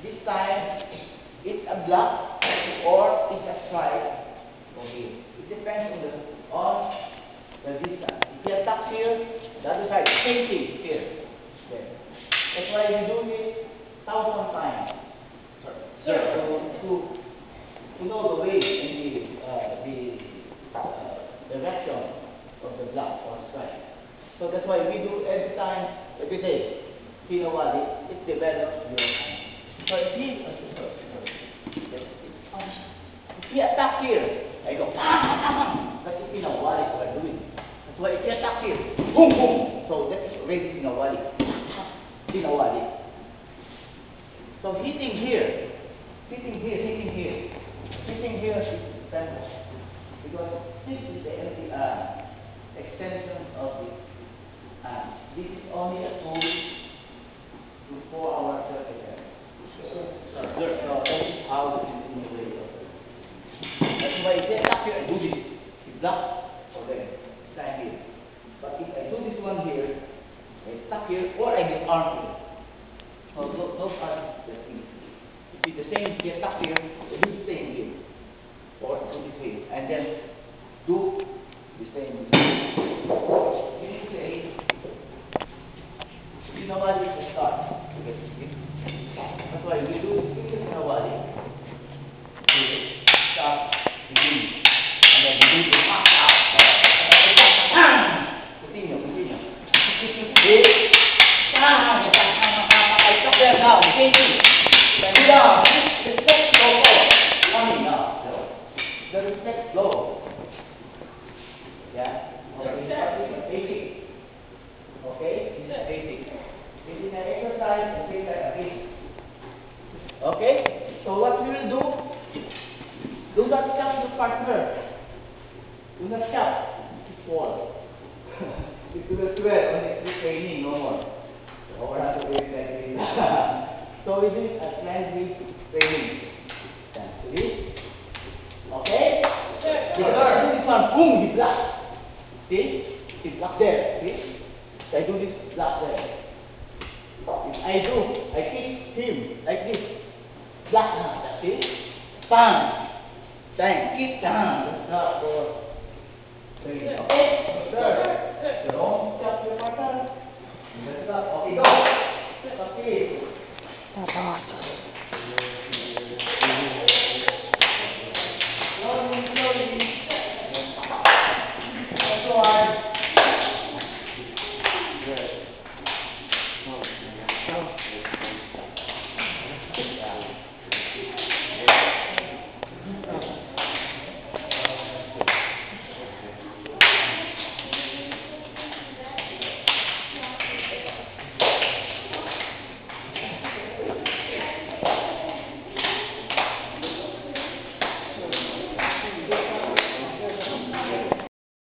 This time, it's a block or it's a stripe. Okay. It depends on the distance. If you attack here, the other side, same thing here. There. That's why we do this 1,000 times. To know the way and the direction of the block or stripe. So that's why we do every time, every day. Pinawali, it develops your hand. So if he attack here, I go, that's the pinawali we are doing. That's why if he attack here, boom, boom. So that's already pinawali. Pinawali. So hitting here, hitting here, hitting here. Hitting here is simple. Because this is the extension of the arm. This is only a tool for our self-defense. So that is how it is in the way of it. That's why if I attack here, I do this. It's block, okay, stand here. But if I do this one here, I stuck here, or I disarm here. So those are the things. If it's the same, you stuck here, I do the same here. Or do this way. And then do the same. You need to say, Pinawali is the start. That's why we do Pinawali. We start, begin. And then we do the pass out. Continue. I stop there now. Same thing. Then do down. The step go forward. Coming now. The respect flow. Yeah. Okay. Basic. Okay? This is basic. This is an exercise and things like this. Okay? So what we will do not shout your partner. Do not shout. It's fall. If you will swear on next training, no more. So we're not doing that. So it is a friendly training. See? Okay? Yes, sir. Do this one, boom, he block. See? He block there. See? So I do this block there. If I kick him like this. Block now. See? Bang. Bang. Kick down. That's not for training. Okay? Sir. Don't stop your partner. That's not. Okay, go. Okay. Stop.